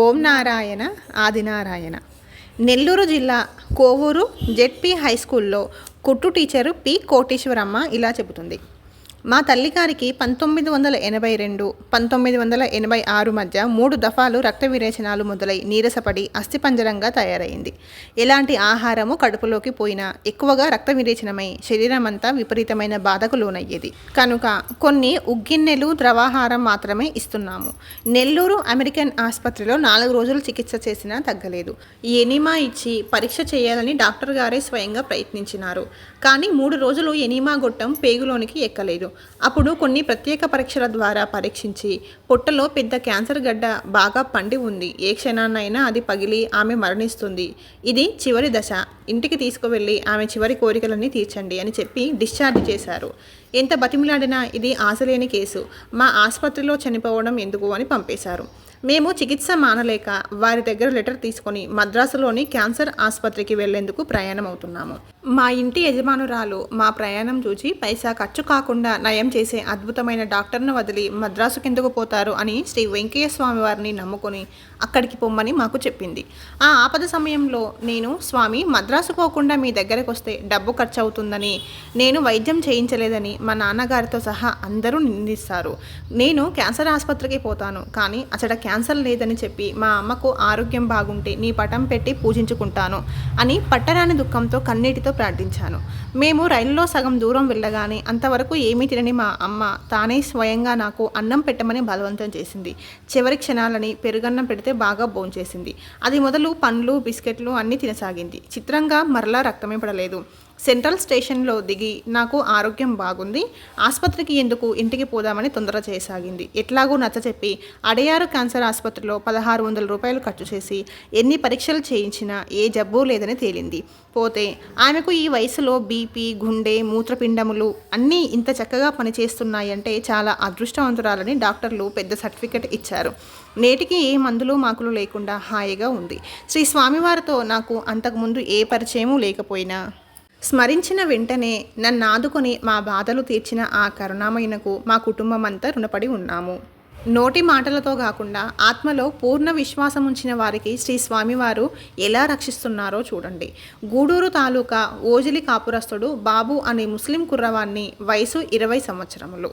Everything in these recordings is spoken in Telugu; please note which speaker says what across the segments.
Speaker 1: ఓం నారాయణ ఆదినారాయణ. నెల్లూరు జిల్లా కోవూరు జెడ్పీ హై స్కూల్లో కుట్టు టీచరు పి కోటేశ్వరమ్మ ఇలా చెబుతుంది. మా తల్లిగారికి 1982, 1986 మధ్య 3 దఫాలు రక్త విరేచనాలు మొదలై నీరసపడి అస్థిపంజరంగా తయారైంది. ఎలాంటి ఆహారము కడుపులోకి పోయినా ఎక్కువగా రక్త విరేచనమై శరీరమంతా విపరీతమైన బాధకు లోనయ్యేది. కనుక కొన్ని ఉగ్గిన్నెలు ద్రవాహారం మాత్రమే ఇస్తున్నాము. నెల్లూరు అమెరికన్ ఆసుపత్రిలో 4 రోజులు చికిత్స చేసినా తగ్గలేదు. ఎనిమా ఇచ్చి పరీక్ష చేయాలని డాక్టర్ గారే స్వయంగా ప్రయత్నించినారు. కానీ 3 రోజులు ఎనిమా గొట్టం పేగులోనికి ఎక్కలేదు. అప్పుడు కొన్ని ప్రత్యేక పరీక్షల ద్వారా పరీక్షించి పొట్టలో పెద్ద క్యాన్సర్ గడ్డ బాగా పండి ఉంది, ఏ క్షణాన్నైనా అది పగిలి ఆమె మరణిస్తుంది, ఇది చివరి దశ, ఇంటికి తీసుకువెళ్ళి ఆమె చివరి కోరికలన్నీ తీర్చండి అని చెప్పి డిశ్చార్జ్ చేశారు. ఎంత బతిమిలాడినా ఇది ఆశలేని కేసు, మా ఆసుపత్రిలో చనిపోవడం ఎందుకు అని పంపేశారు. మేము చికిత్స మానలేక వారి దగ్గర లెటర్ తీసుకొని మద్రాసులోని క్యాన్సర్ ఆసుపత్రికి వెళ్లేందుకు ప్రయాణం అవుతున్నాము. మా ఇంటి యజమానురాలు మా ప్రయాణం చూసి పైసా ఖర్చు కాకుండా నయం చేసే అద్భుతమైన డాక్టర్ను వదిలి మద్రాసుకెందుకు పోతారు అని శ్రీ వెంకయ్య స్వామి వారిని నమ్ముకొని అక్కడికి పొమ్మని మాకు చెప్పింది. ఆ ఆపద సమయంలో నేను, స్వామి మద్రాసు పోకుండా మీ దగ్గరకు వస్తే డబ్బు ఖర్చు అవుతుందని, నేను వైద్యం చేయించలేదని మా నాన్నగారితో సహా అందరూ నిందిస్తారు. నేను క్యాన్సర్ ఆసుపత్రికి పోతాను, కానీ అచ్చట క్యాన్సర్ లేదని చెప్పి మా అమ్మకు ఆరోగ్యం బాగుంటే నీ పటం పెట్టి పూజించుకుంటాను అని పట్టరాని దుఃఖంతో కన్నీటితో ప్రార్థించాను. మేము రైలులో సగం దూరం వెళ్ళగానే అంతవరకు ఏమీ తినని మా అమ్మ తానే స్వయంగా నాకు అన్నం పెట్టమని బలవంతం చేసింది. చివరి క్షణాలని పెరుగన్నం పెడితే బాగా భోంచేసింది. అది మొదలు పండ్లు, బిస్కెట్లు అన్నీ తినసాగింది. చిత్రంగా మరలా రక్తమే పడలేదు. సెంట్రల్ స్టేషన్లో దిగి నాకు ఆరోగ్యం బాగుంది, ఆసుపత్రికి ఎందుకు, ఇంటికి పోదామని తొందర చేయసాగింది. ఎట్లాగూ నచ్చచెప్పి అడయారు క్యాన్సర్ ఆసుపత్రిలో 1600 రూపాయలు ఖర్చు చేసి ఎన్ని పరీక్షలు చేయించినా ఏ జబ్బు లేదని తేలింది. పోతే ఆమెకు ఈ వయసులో బీపీ, గుండె, మూత్రపిండములు అన్నీ ఇంత చక్కగా పనిచేస్తున్నాయంటే చాలా అదృష్టవంతురాలని డాక్టర్లు పెద్ద సర్టిఫికెట్ ఇచ్చారు. నేటికి ఏ మందులు మాకులు లేకుండా హాయిగా ఉంది. శ్రీ స్వామివారితో నాకు అంతకుముందు ఏ పరిచయము లేకపోయినా స్మరించిన వెంటనే నన్ను ఆదుకొని మా బాధలు తీర్చిన ఆ కరుణామయునకు మా కుటుంబం అంతా రుణపడి ఉన్నాము. నోటి మాటలతో కాకుండా ఆత్మలో పూర్ణ విశ్వాసం ఉంచిన వారికి శ్రీ స్వామివారు ఎలా రక్షిస్తున్నారో చూడండి. గూడూరు తాలూకా ఓజిలి కాపురస్తుడు బాబు అనే ముస్లిం కుర్రవాన్ని, వయసు 20 సంవత్సరములు.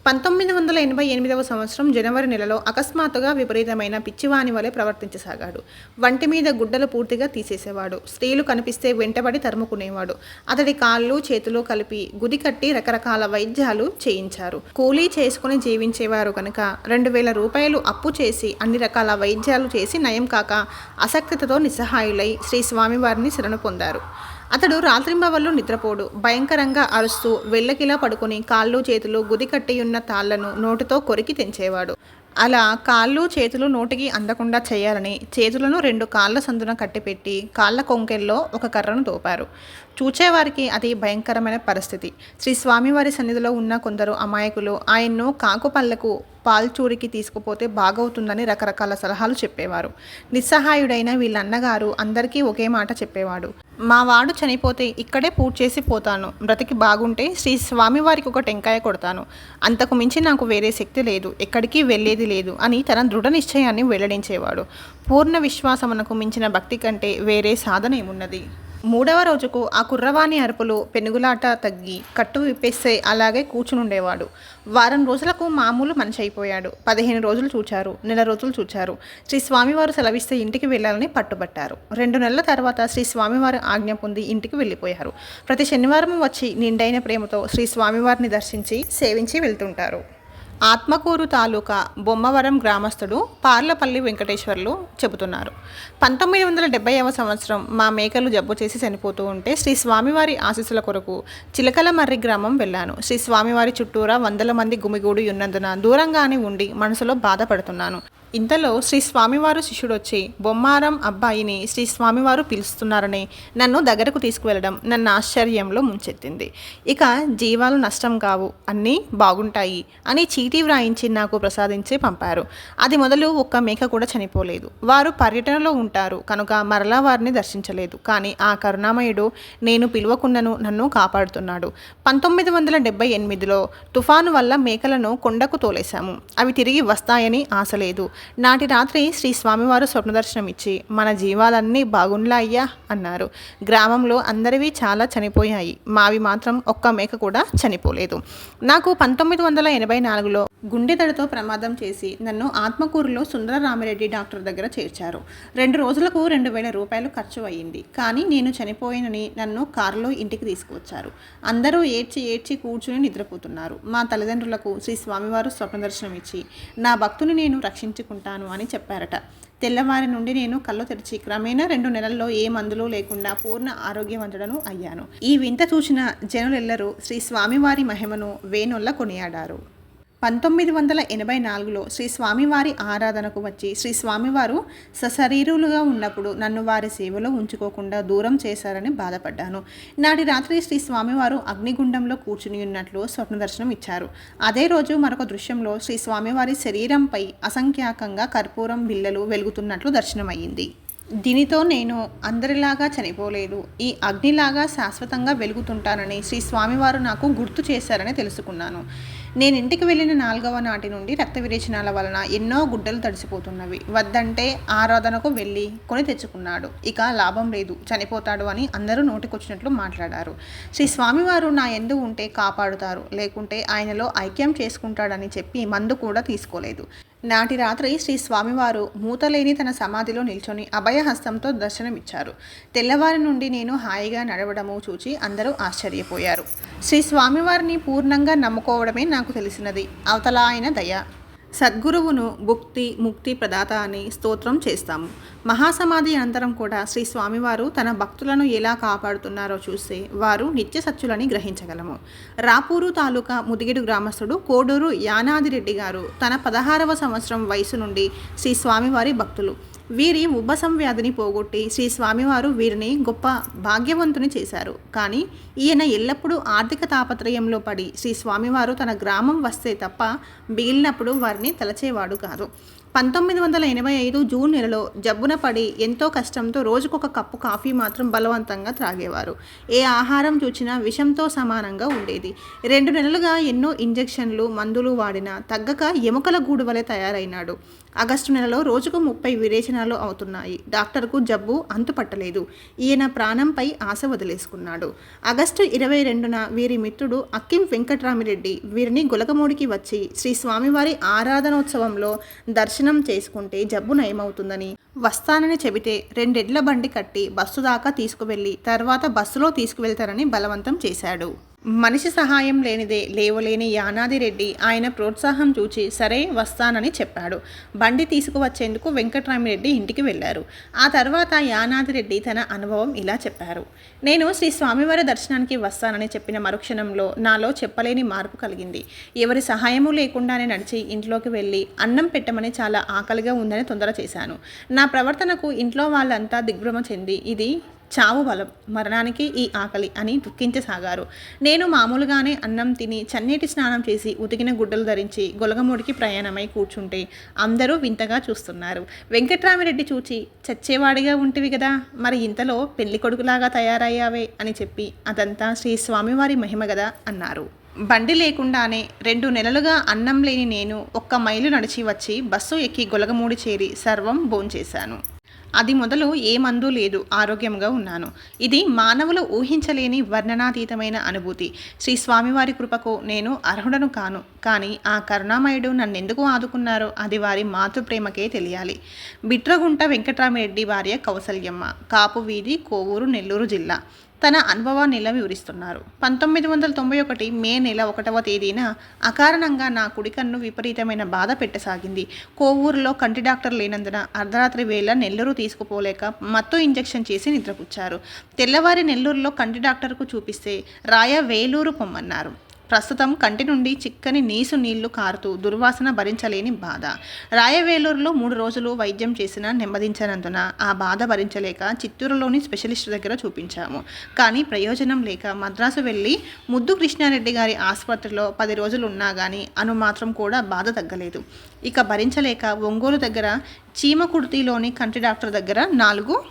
Speaker 1: 1988 సంవత్సరం జనవరి నెలలో అకస్మాత్తుగా విపరీతమైన పిచ్చివాని వలె ప్రవర్తించసాగాడు. వంటి మీద గుడ్డలు పూర్తిగా తీసేసేవాడు. స్త్రీలు కనిపిస్తే వెంటబడి తరుముకునేవాడు. అతడి కాళ్ళు చేతులు కలిపి గుది కట్టి రకరకాల వైద్యాలు చేయించారు. కూలీ చేసుకుని జీవించేవారు కనుక 2000 రూపాయలు అప్పు చేసి అన్ని రకాల వైద్యాలు చేసి నయం కాక అసక్తతో నిస్సహాయులై శ్రీ స్వామివారిని శరణు పొందారు. అతడు రాత్రింబవళ్ళు నిద్రపోడు. భయంకరంగా అరుస్తూ వెళ్ళకిలా పడుకొని కాళ్ళు చేతులు గుది కట్టియున్న తాళ్లను నోటితో కొరికి తెంచేవాడు. అలా కాళ్ళు చేతులు నోటికి అందకుండా చేయాలని చేతులను 2 కాళ్ళ సందున కట్టిపెట్టి కాళ్ళ కొంకెల్లో ఒక కర్రను తోపారు. చూచేవారికి అది భయంకరమైన పరిస్థితి. శ్రీ స్వామివారి సన్నిధిలో ఉన్న కొందరు అమాయకులు ఆయన్ను కాకుపల్లకు పాల్చూరికి తీసుకుపోతే బాగవుతుందని రకరకాల సలహాలు చెప్పేవారు. నిస్సహాయుడైన వీళ్ళన్నగారు అందరికీ ఒకే మాట చెప్పేవాడు. మా వాడు చనిపోతే ఇక్కడే పూజ చేసి పోతాను, బ్రతికి బాగుంటే శ్రీ స్వామివారికి ఒక టెంకాయ కొడతాను, అంతకు మించి నాకు వేరే శక్తి లేదు, ఎక్కడికి వెళ్ళేది లేదు అని తన దృఢ నిశ్చయాన్ని వెల్లడించేవాడు. పూర్ణ విశ్వాసమునకు మించిన భక్తి కంటే వేరే సాధన ఏమున్నది? 3వ రోజుకు ఆ కుర్రవాణి అరుపులు, పెనుగులాట తగ్గి కట్టు విప్పేస్తే అలాగే కూర్చునుండేవాడు. వారం రోజులకు మామూలు మనిషి అయిపోయాడు. 15 రోజులు చూచారు, నెల రోజులు చూచారు. శ్రీ స్వామివారు సెలవిస్తే ఇంటికి వెళ్ళాలని పట్టుబట్టారు. 2 నెలల తర్వాత శ్రీ స్వామివారి ఆజ్ఞ పొంది ఇంటికి వెళ్ళిపోయారు. ప్రతి శనివారం వచ్చి నిండైన ప్రేమతో శ్రీ స్వామివారిని దర్శించి సేవించి వెళ్తుంటారు. ఆత్మకూరు తాలూకా బొమ్మవరం గ్రామస్తుడు పార్లపల్లి వెంకటేశ్వర్లు చెబుతున్నారు. 1970వ సంవత్సరం మా మేకలు జబ్బు చేసి చనిపోతూ ఉంటే శ్రీ స్వామివారి ఆశీస్సుల కొరకు చిలకలమర్రి గ్రామం వెళ్ళాను. శ్రీ స్వామివారి చుట్టూరా 100 మంది గుమిగూడి ఉన్నందున దూరంగానే ఉండి మనసులో బాధపడుతున్నాను. ఇంతలో శ్రీ స్వామివారు శిష్యుడొచ్చి బొమ్మారం అబ్బాయిని శ్రీ స్వామివారు పిలుస్తున్నారని నన్ను దగ్గరకు తీసుకువెళ్ళడం నన్ను ఆశ్చర్యంలో ముంచెత్తింది. ఇక జీవాలు నష్టం కావు, అన్నీ బాగుంటాయి అని చీటీ వ్రాయించి నాకు ప్రసాదించి పంపారు. అది మొదలు ఒక్క మేక కూడా చనిపోలేదు. వారు పర్యటనలో ఉంటారు కనుక మరలా వారిని దర్శించలేదు. కానీ ఆ కరుణామయుడు నేను పిలువకుండాను నన్ను కాపాడుతున్నాడు. 1978లో తుఫాను వల్ల మేకలను కొండకు తోలేశాము. అవి తిరిగి వస్తాయని ఆశ లేదు. నాటి రాత్రి శ్రీ స్వామివారు స్వప్నదర్శనం ఇచ్చి మన జీవాలన్నీ బాగుండ్లా అయ్యా అన్నారు. గ్రామంలో అందరివి చాలా చనిపోయాయి, మావి మాత్రం ఒక్క మేక కూడా చనిపోలేదు. నాకు 1984లో గుండెదడతో ప్రమాదం చేసి నన్ను ఆత్మకూరులో సుందరరామిరెడ్డి డాక్టర్ దగ్గర చేర్చారు. 2 రోజులకు 2,000 రూపాయలు ఖర్చు అయ్యింది. కానీ నేను చనిపోయినని నన్ను కారులో ఇంటికి తీసుకువచ్చారు. అందరూ ఏడ్చి ఏడ్చి కూర్చుని నిద్రపోతున్నారు. మా తల్లిదండ్రులకు శ్రీ స్వామివారు స్వప్నదర్శనం ఇచ్చి నా భక్తుని నేను రక్షించుకుంటాను అని చెప్పారట. తెల్లవారి నుండి నేను కళ్ళు తెరిచి క్రమేణా 2 నెలల్లో ఏ మందులు లేకుండా పూర్ణ ఆరోగ్యవంతుడను అయ్యాను. ఈ వింత చూసిన జనులెల్లరూ శ్రీ స్వామివారి మహిమను వేనొల్ల కొనియాడారు. 1984లో శ్రీ స్వామివారి ఆరాధనకు వచ్చి శ్రీ స్వామివారు సశరీరులుగా ఉన్నప్పుడు నన్ను వారి సేవలో ఉంచుకోకుండా దూరం చేశారని బాధపడ్డాను. నాటి రాత్రి శ్రీ స్వామివారు అగ్నిగుండంలో కూర్చుని ఉన్నట్లు స్వప్నదర్శనం ఇచ్చారు. అదే రోజు మరొక దృశ్యంలో శ్రీ స్వామివారి శరీరంపై అసంఖ్యాకంగా కర్పూరం బిళ్ళలు వెలుగుతున్నట్లు దర్శనమయ్యింది. దీనితో నేను అందరిలాగా చనిపోలేదు, ఈ అగ్నిలాగా శాశ్వతంగా వెలుగుతుంటానని శ్రీ స్వామివారు నాకు గుర్తు చేశారని తెలుసుకున్నాను. నేను ఇంటికి వెళ్ళిన 4వ నాటి నుండి రక్త విరేచనాల వలన ఎన్నో గుడ్డలు తడిసిపోతున్నవి. వద్దంటే ఆరాధనకు వెళ్ళి కొని తెచ్చుకున్నాడు, ఇక లాభం లేదు, చనిపోతాడు అని అందరూ నోటికొచ్చినట్లు మాట్లాడారు. శ్రీ స్వామివారు నా యందు ఉంటే కాపాడుతారు, లేకుంటే ఆయనలో ఐక్యం చేసుకుంటాడని చెప్పి మందు కూడా తీసుకోలేదు. నాటి రాత్రి శ్రీ స్వామివారు మూతలేని తన సమాధిలో నిల్చొని అభయహస్తంతో దర్శనమిచ్చారు. తెల్లవారి నుండి నేను హాయిగా నడవడము చూచి అందరూ ఆశ్చర్యపోయారు. శ్రీ స్వామివారిని పూర్ణంగా నమ్ముకోవడమే నాకు తెలిసినది. అవతల ఆయన దయ. సద్గురువును భుక్తి ముక్తి ప్రదాత అని స్తోత్రం చేస్తాము. మహాసమాధి అనంతరం కూడా శ్రీ స్వామివారు తన భక్తులను ఎలా కాపాడుతున్నారో చూస్తే వారు నిత్య సత్యులని గ్రహించగలము. రాపూరు తాలూకా ముదిగిడు గ్రామస్తుడు కోడూరు యానాదిరెడ్డి గారు తన 16వ సంవత్సరం వయసు నుండి శ్రీ స్వామివారి భక్తులు. వీరి ఉబ్బసం వ్యాధిని పోగొట్టి శ్రీ స్వామివారు వీరిని గొప్ప భాగ్యవంతుని చేశారు. కానీ ఈయన ఎల్లప్పుడూ ఆర్థిక తాపత్రయంలో పడి శ్రీ స్వామివారు తన గ్రామం వస్తే తప్ప మిగిలినప్పుడు వారిని తలచేవాడు కాదు. 1985 జూన్ నెలలో జబ్బున పడి ఎంతో కష్టంతో రోజుకొక కప్పు కాఫీ మాత్రం బలవంతంగా త్రాగేవారు. ఏ ఆహారం చూచినా విషంతో సమానంగా ఉండేది. 2 నెలలుగా ఎన్నో ఇంజెక్షన్లు మందులు వాడినా తగ్గక ఎముకల గూడు వలె తయారైనాడు. ఆగస్టు నెలలో రోజుకు 30 విరేచనాలు అవుతున్నాయి. డాక్టర్కు జబ్బు అంతుపట్టలేదు. ఈయన ప్రాణంపై ఆశ వదిలేసుకున్నాడు. ఆగస్టు 22న వీరి మిత్రుడు అక్కిం వెంకట్రామిరెడ్డి వీరిని గొలగమూడికి వచ్చి శ్రీ స్వామివారి ఆరాధనోత్సవంలో దర్శనం చేసుకుంటే జబ్బు నయమవుతుందని వస్తానని చెబితే 2 ఎడ్ల బండి కట్టి బస్సు దాకా తీసుకువెళ్ళి తర్వాత బస్సులో తీసుకువెళ్తారని బలవంతం చేశాడు. మనిషి సహాయం లేనిదే లేవలేని యానాదిరెడ్డి ఆయన ప్రోత్సాహం చూచి సరే వస్తానని చెప్పాడు. బండి తీసుకువచ్చేందుకు వెంకట్రామిరెడ్డి ఇంటికి వెళ్ళారు. ఆ తర్వాత యానాదిరెడ్డి తన అనుభవం ఇలా చెప్పారు. నేను శ్రీ స్వామివారి దర్శనానికి వస్తానని చెప్పిన మరుక్షణంలో నాలో చెప్పలేని మార్పు కలిగింది. ఎవరి సహాయము లేకుండానే నడిచి ఇంట్లోకి వెళ్ళి అన్నం పెట్టమని చాలా ఆకలిగా ఉందని తొందర చేశాను. నా ప్రవర్తనకు ఇంట్లో వాళ్ళంతా దిగ్భ్రమ చెంది ఇది చావు బలం, మరణానికి ఈ ఆకలి అని దుఃఖించసాగారు. నేను మామూలుగానే అన్నం తిని చన్నీటి స్నానం చేసి ఉతికిన గుడ్డలు ధరించి గొలగమూడికి ప్రయాణమై కూర్చుంటే అందరూ వింతగా చూస్తున్నారు. వెంకట్రామిరెడ్డి చూచి చచ్చేవాడిగా ఉంటివి కదా, మరి ఇంతలో పెళ్లి కొడుకులాగా తయారయ్యావే అని చెప్పి అదంతా శ్రీ స్వామివారి మహిమ కదా అన్నారు. బండి లేకుండానే 2 నెలలుగా అన్నం లేని నేను 1 మైలు నడిచి వచ్చి బస్సు ఎక్కి గొలగమూడి చేరి సర్వం భోంచేశాను. అది మొదలు ఏ మందు లేదు, ఆరోగ్యంగా ఉన్నాను. ఇది మానవులు ఊహించలేని వర్ణనాతీతమైన అనుభూతి. శ్రీ స్వామివారి కృపకు నేను అర్హుడను కాను, కానీ ఆ కరుణామయుడు నన్నెందుకు ఆదుకున్నారో అది వారి మాతృప్రేమకే తెలియాలి. బిట్రగుంట వెంకట్రామిరెడ్డి భార్య కౌసల్యమ్మ, కాపు వీధి, కోవూరు, నెల్లూరు జిల్లా. తన అనుభవాన్ని ఇలా వివరిస్తున్నారు. 1991 మే నెల 1వ తేదీన అకారణంగా నా కుడి కన్ను విపరీతమైన బాధ పెట్టసాగింది. కోవూరులో కంటి డాక్టర్ లేనందున అర్ధరాత్రి వేళ నెల్లూరు తీసుకుపోలేక మత్తు ఇంజెక్షన్ చేసి నిద్రపుచ్చారు. తెల్లవారి నెల్లూరులో కంటి డాక్టర్కు చూపిస్తే వేలూరు పొమ్మన్నారు. ప్రస్తుతం కంటి నుండి చిక్కని నీసు నీళ్లు కారుతూ దుర్వాసన భరించలేని బాధ. రాయవేలూరులో 3 రోజులు వైద్యం చేసినా నెమ్మదించనందున ఆ బాధ భరించలేక చిత్తూరులోని స్పెషలిస్ట్ దగ్గర చూపించాము. కానీ ప్రయోజనం లేక మద్రాసు వెళ్ళి ముద్దు కృష్ణారెడ్డి గారి ఆసుపత్రిలో 10 రోజులు ఉన్నా కానీ మాత్రం కూడా బాధ తగ్గలేదు. ఇక భరించలేక ఒంగోలు దగ్గర చీమకుర్తిలోని కంటి డాక్టర్ దగ్గర 4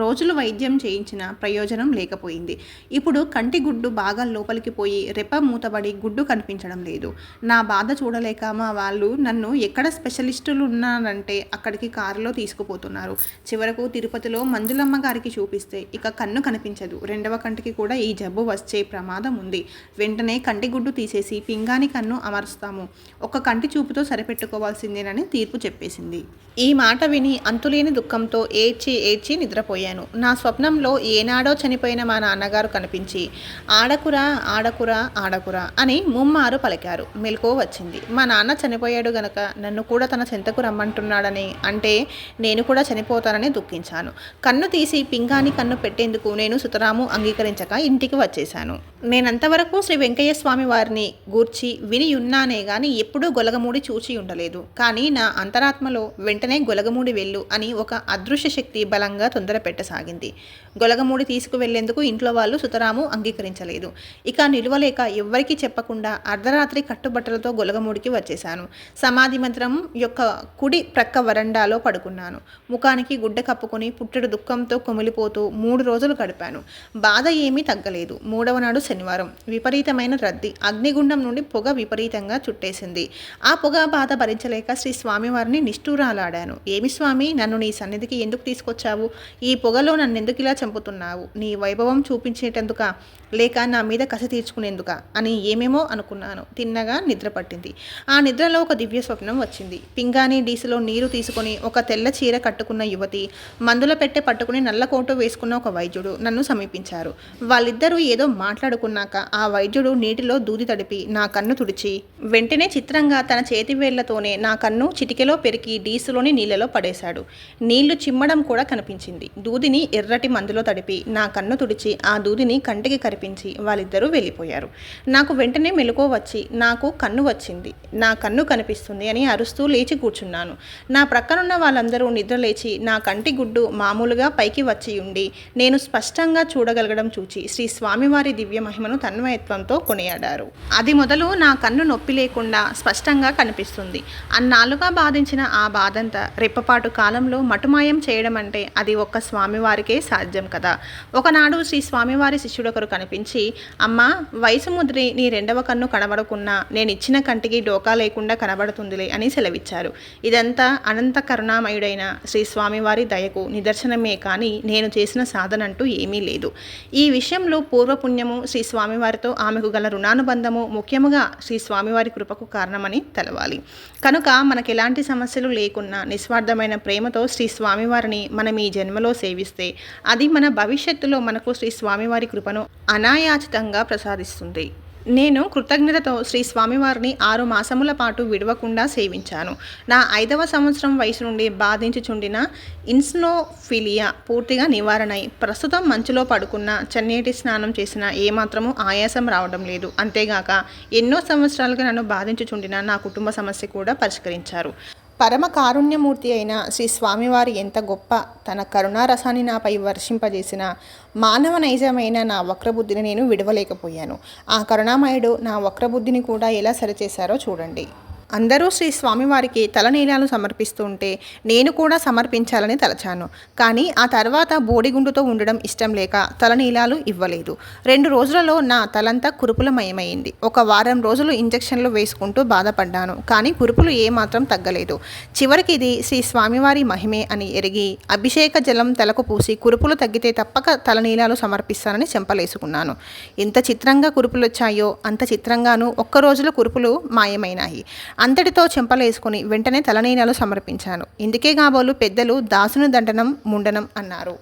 Speaker 1: రోజులు వైద్యం చేయించిన ప్రయోజనం లేకపోయింది. ఇప్పుడు కంటి గుడ్డు బాగా లోపలికి పోయి రెప్ప మూతబడి గుడ్డు కనిపించడం లేదు. నా బాధ చూడలేక మా వాళ్ళు నన్ను ఎక్కడ స్పెషలిస్టులు ఉన్నారంటే అక్కడికి కారులో తీసుకుపోతున్నారు. చివరకు తిరుపతిలో మంజులమ్మ గారికి చూపిస్తే ఇక కన్ను కనిపించదు, రెండవ కంటికి కూడా ఈ జబ్బు వచ్చే ప్రమాదం ఉంది, వెంటనే కంటి గుడ్డు తీసేసి పింగాణి కన్ను అమరుస్తాము, ఒక్క కంటి చూపుతో సరిపెట్టుకోవాల్సిందేనని తీర్పు చెప్పేసింది. ఈ మాట విని అంతులేని దుఃఖంతో ఏడ్చి ఏడ్చి నిద్రపోయాను. నా స్వప్నంలో ఏనాడో చనిపోయిన మా నాన్నగారు కనిపించి ఆడకురా ఆడకురా ఆడకురా అని ముమ్మారు పలికారు. మెలకువ వచ్చింది. మా నాన్న చనిపోయాడు గనక నన్ను కూడా తన చెంతకు రమ్మంటున్నాడని, అంటే నేను కూడా చనిపోతానని దుఃఖించాను. కన్ను తీసి పింగాణి కన్ను పెట్టేందుకు నేను సుతరాము అంగీకరించక ఇంటికి వచ్చేశాను. నేనంతవరకు శ్రీ వెంకయ్య స్వామి వారిని గూర్చి విని ఉన్నానే గాని ఎప్పుడూ గొలగమూడి చూచి ఉండలేదు. కానీ నా అంతరాత్మలో వెంటనే గొలగమూడి వెళ్ళు అని ఒక అదృశ్య శక్తి బలంగా తొందర పెట్టసాగింది. గొలగమూడి తీసుకువెళ్లేందుకు ఇంట్లో వాళ్ళు సుతరాము అంగీకరించలేదు. ఇక నిలువలేక ఎవ్వరికీ చెప్పకుండా అర్ధరాత్రి కట్టుబట్టలతో గొలగమూడికి వచ్చేశాను. సమాధి మంత్రం యొక్క కుడి ప్రక్క వరండాలో పడుకున్నాను. ముఖానికి గుడ్డ కప్పుకొని పుట్టెడు దుఃఖంతో కుమిలిపోతూ 3 రోజులు గడిపాను. బాధ ఏమీ తగ్గలేదు. 3వ నాడు శనివారం విపరీతమైన రద్దీ. అగ్నిగుండం నుండి పొగ విపరీతంగా చుట్టేసింది. ఆ పొగ బాధ భరించలేక శ్రీ స్వామివారిని నిష్ఠూరాలాడాను. ఏమి స్వామి, నన్ను నీ సన్నిధికి ఎందుకు తీసుకొచ్చావు? ఈ పొగలో నన్నెందుకు ఇలా చంపుతున్నావు? నీ వైభవం చూపించేటందుక, లేక నా మీద కసి తీర్చుకునేందుక అని ఏమేమో అనుకున్నాను. తిన్నగా నిద్ర పట్టింది. ఆ నిద్రలో ఒక దివ్య స్వప్నం వచ్చింది. పింగాణి డీసులో నీరు తీసుకుని ఒక తెల్ల చీర కట్టుకున్న యువతి, మందుల పెట్టె పట్టుకుని నల్ల కోటు వేసుకున్న ఒక వైద్యుడు నన్ను సమీపించారు. వాళ్ళిద్దరూ ఏదో మాట్లాడుకున్నాక ఆ వైద్యుడు నీటిలో దూది తడిపి నా కన్ను తుడిచి వెంటనే చిత్రంగా తన చేతి వేళ్లతోనే నా కన్ను చిటికెలో పెరికి డీసులోని నీళ్ళలో పడేశాడు. నీళ్లు చిమ్మడం కూడా కనిపించింది. దూదిని ఎర్రటి మందులో తడిపి నా కన్ను తుడిచి ఆ దూదిని కంటికి కరిపించి వాళ్ళిద్దరూ వెళ్ళిపోయారు. నాకు వెంటనే మెలకువ వచ్చి నాకు కన్ను వచ్చింది, నా కన్ను కనిపిస్తుంది అని అరుస్తూ లేచి కూర్చున్నాను. నా ప్రక్కనున్న వాళ్ళందరూ నిద్ర లేచి నా కంటి గుడ్డు మామూలుగా పైకి వచ్చి ఉండి నేను స్పష్టంగా చూడగలగడం చూచి శ్రీ స్వామివారి దివ్య మహిమను తన్మయత్వంతో కొనియాడారు. అది మొదలు నా కన్ను నొప్పి లేకుండా స్పష్టంగా కనిపిస్తుంది. అన్నాళ్ళుగా బాధించిన ఆ బాధంతా రెప్పపాటు కాలంలో మటుమాయం చేయడం అంటే అది ఒక్క స్వామివారికే సాధ్యం కదా. ఒకనాడు శ్రీ స్వామివారి శిష్యుడొకరు కనిపించి, అమ్మా, వయసు ముదిరి నీ రెండవ కన్ను కనబడకున్నా నేను ఇచ్చిన కంటికి డోకా లేకుండా కనబడుతుందిలే అని సెలవిచ్చారు. ఇదంతా అనంత కరుణామయుడైన శ్రీ స్వామివారి దయకు నిదర్శనమే కానీ నేను చేసిన సాధనంటూ ఏమీ లేదు. ఈ విషయంలో పూర్వపుణ్యము, శ్రీ స్వామివారితో ఆమెకు గల రుణానుబంధము ముఖ్యముగా శ్రీ స్వామివారి కృపకు కారణమని తెలవాలి. కనుక మనకు ఎలాంటి సమస్యలు లేకున్నా నిస్వార్థమైన ప్రేమతో శ్రీ స్వామివారిని మనం ఈ జన్మలో సేవిస్తే అది మన భవిష్యత్తులో మనకు శ్రీ స్వామివారి కృపను అనాయాచితంగా ప్రసాదిస్తుంది. నేను కృతజ్ఞతతో శ్రీ స్వామివారిని 6 మాసముల పాటు విడవకుండా సేవించాను. నా 5వ సంవత్సరం వయసు నుండి బాధించుచుండిన ఇన్స్నోఫిలియా పూర్తిగా నివారణై ప్రస్తుతం మంచులో పడుకున్న, చన్నీటి స్నానం చేసిన ఏమాత్రము ఆయాసం రావడం లేదు. అంతేగాక ఎన్నో సంవత్సరాలుగా నన్ను బాధించుచుండిన నా కుటుంబ సమస్య కూడా పరిష్కరించారు. పరమ కారుణ్యమూర్తి అయిన శ్రీ స్వామివారి ఎంత గొప్ప తన కరుణారసాన్ని నాపై వర్షింపజేసిన మానవ నైజమైన నా వక్రబుద్ధిని నేను విడవలేకపోయాను. ఆ కరుణామయుడు నా వక్రబుద్ధిని కూడా ఎలా సరిచేశారో చూడండి. అందరూ శ్రీ స్వామివారికి తలనీలాలు సమర్పిస్తూ ఉంటే నేను కూడా సమర్పించాలని తలచాను. కానీ ఆ తర్వాత బోడిగుండుతో ఉండడం ఇష్టం లేక తలనీలాలు ఇవ్వలేదు. 2 రోజులలో నా తలంతా కురుపులమయమైంది. 1 వారం రోజులు ఇంజెక్షన్లు వేసుకుంటూ బాధపడ్డాను. కానీ కురుపులు ఏమాత్రం తగ్గలేదు. చివరికి ఇది శ్రీ స్వామివారి మహిమే అని ఎరిగి అభిషేక జలం తలకు పూసి కురుపులు తగ్గితే తప్పక తలనీలాలు సమర్పిస్తానని చెంపలేసుకున్నాను. ఎంత చిత్రంగా కురుపులు వచ్చాయో అంత చిత్రంగానూ 1 రోజులో కురుపులు మాయమైనాయి. అంతటితో చెంపలేసుకుని వెంటనే తలనీలాలు సమర్పించాను. ఇందుకే కాబోలు పెద్దలు దాసుని దండనం ముండనం అన్నారు.